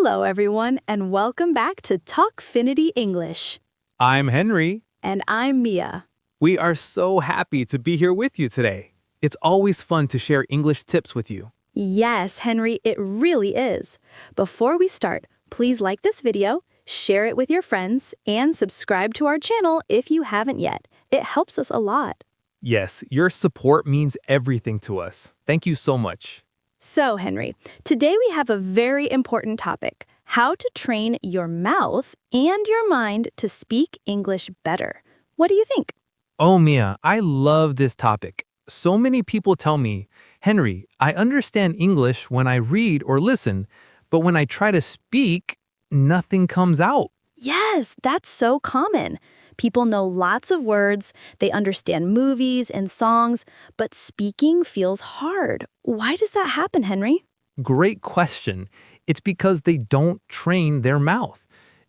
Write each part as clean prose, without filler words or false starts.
Hello, everyone, and welcome back to Talkfinity English. I'm Henry. And I'm Mia. We are so happy to be here with you today. It's always fun to share English tips with you. Yes, Henry, it really is. Before we start, please like this video, share it with your friends, and subscribe to our channel if you haven't yet. It helps us a lot. Yes, your support means everything to us. Thank you so much. So, Henry, today we have a very important topic, how to train your mouth and your mind to speak English better. What do you think? Oh, Mia, I love this topic. So many people tell me, Henry, I understand English when I read or listen, but when I try to speak, nothing comes out. Yes, that's so common. People know lots of words, they understand movies and songs, but speaking feels hard. Why does that happen, Henry? Great question. It's because they don't train their mouth.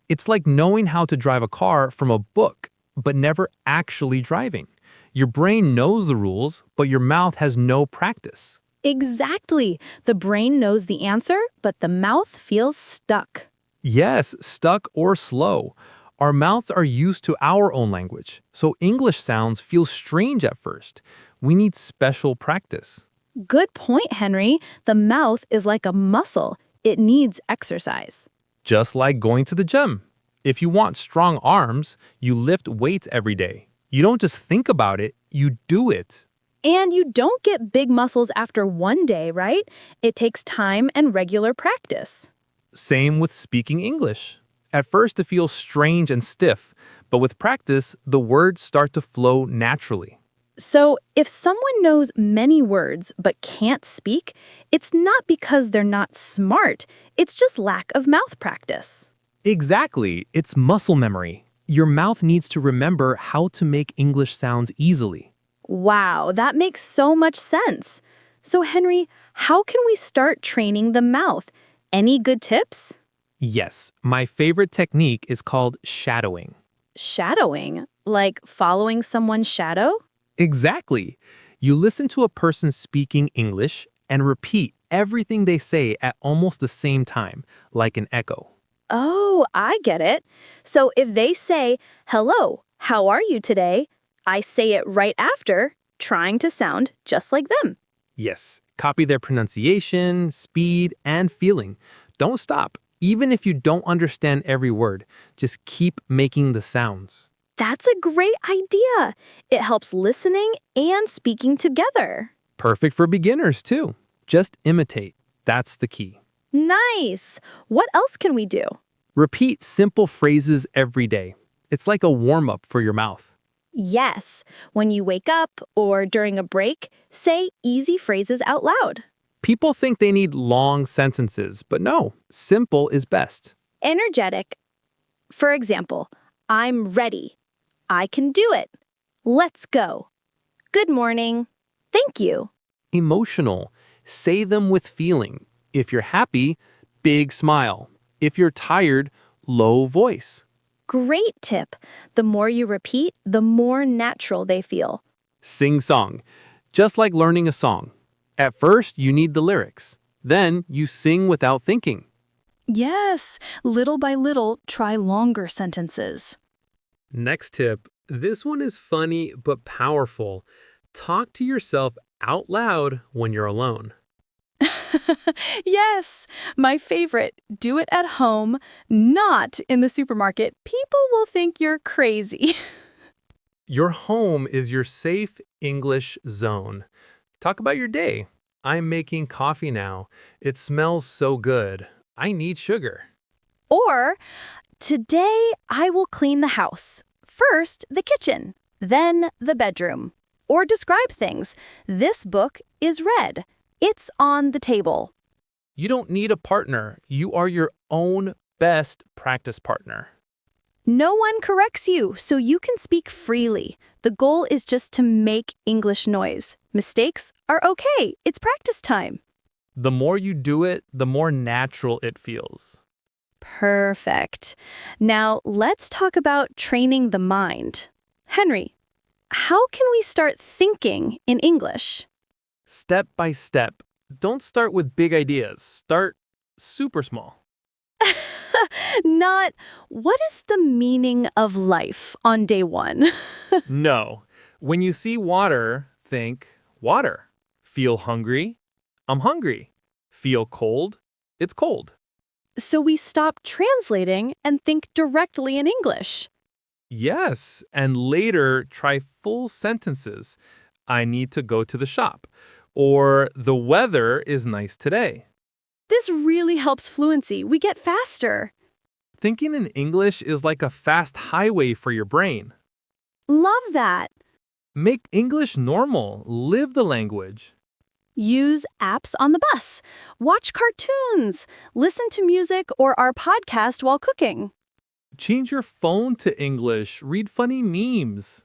It's like knowing how to drive a car from a book, but never actually driving. Your brain knows the rules, but your mouth has no practice. Exactly. The brain knows the answer, but the mouth feels stuck. Yes, stuck or slow. Our mouths are used to our own language, so English sounds feel strange at first. We need special practice. Good point, Henry. The mouth is like a muscle. It needs exercise. Just like going to the gym. If you want strong arms, you lift weights every day. You don't just think about it, you do it. And you don't get big muscles after one day, right? It takes time and regular practice. Same with speaking English. At first, it feels strange and stiff, but with practice, the words start to flow naturally. So, if someone knows many words but can't speak, it's not because they're not smart, it's just lack of mouth practice. Exactly, it's muscle memory. Your mouth needs to remember how to make English sounds easily. Wow, that makes so much sense. So, Henry, how can we start training the mouth? Any good tips? Yes, my favorite technique is called shadowing. Shadowing? Like following someone's shadow? Exactly. You listen to a person speaking English and repeat everything they say at almost the same time, like an echo. Oh, I get it. So if they say, "Hello, how are you today?" I say it right after, trying to sound just like them. Yes, copy their pronunciation, speed, and feeling. Don't stop. Even if you don't understand every word, just keep making the sounds. That's a great idea. It helps listening and speaking together. Perfect for beginners, too. Just imitate. That's the key. Nice. What else can we do? Repeat simple phrases every day. It's like a warm-up for your mouth. Yes. When you wake up or during a break, say easy phrases out loud. People think they need long sentences, but no, simple is best. Energetic. For example, I'm ready. I can do it. Let's go. Good morning. Thank you. Emotional. Say them with feeling. If you're happy, big smile. If you're tired, low voice. Great tip. The more you repeat, the more natural they feel. Sing song. Just like learning a song. At first, you need the lyrics. Then, you sing without thinking. Yes, little by little, try longer sentences. Next tip. This one is funny but powerful. Talk to yourself out loud when you're alone. Yes, my favorite. Do it at home, not in the supermarket. People will think you're crazy. Your home is your safe English zone. Talk about your day. I'm making coffee now. It smells so good. I need sugar. Or, today I will clean the house. First, the kitchen, then the bedroom. Or describe things. This book is red. It's on the table. You don't need a partner. You are your own best practice partner. No one corrects you, so you can speak freely. The goal is just to make English noise. Mistakes are okay. It's practice time. The more you do it, the more natural it feels. Perfect. Now, let's talk about training the mind. Henry, how can we start thinking in English? Step by step. Don't start with big ideas. Start super small. Not, what is the meaning of life on day one? No. When you see water, think water. Feel hungry? I'm hungry. Feel cold? It's cold. So we stop translating and think directly in English. Yes, and later try full sentences. I need to go to the shop. Or the weather is nice today. This really helps fluency. We get faster. Thinking in English is like a fast highway for your brain. Love that. Make English normal. Live the language. Use apps on the bus. Watch cartoons. Listen to music or our podcast while cooking. Change your phone to English. Read funny memes.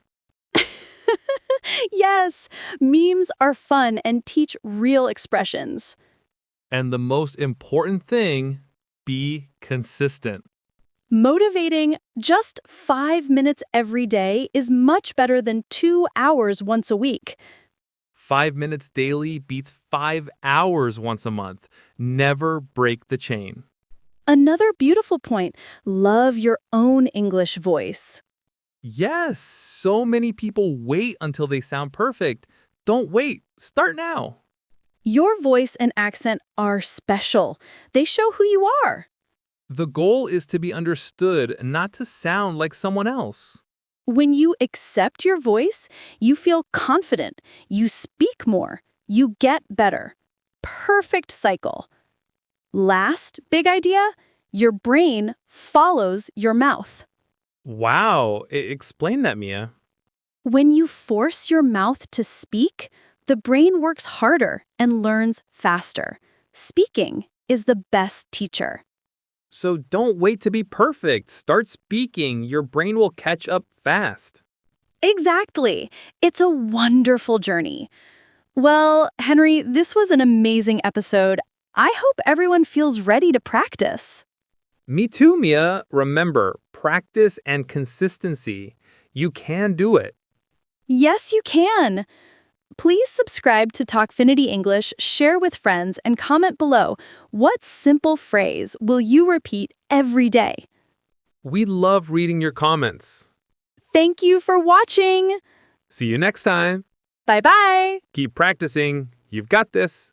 Yes, memes are fun and teach real expressions. And the most important thing, be consistent. Motivating just 5 minutes every day is much better than 2 hours once a week. 5 minutes daily beats 5 hours once a month. Never break the chain. Another beautiful point, love your own English voice. Yes, so many people wait until they sound perfect. Don't wait. Start now. Your voice and accent are special. They show who you are. The goal is to be understood, not to sound like someone else. When you accept your voice, you feel confident. You speak more. You get better. Perfect cycle. Last big idea, your brain follows your mouth. Wow, explain that, Mia. When you force your mouth to speak, the brain works harder and learns faster. Speaking is the best teacher. So don't wait to be perfect. Start speaking. Your brain will catch up fast. Exactly. It's a wonderful journey. Well, Henry, this was an amazing episode. I hope everyone feels ready to practice. Me too, Mia. Remember, practice and consistency. You can do it. Yes, you can. Please subscribe to Talkfinity English, share with friends, and comment below. What simple phrase will you repeat every day? We love reading your comments. Thank you for watching. See you next time. Bye-bye. Keep practicing. You've got this.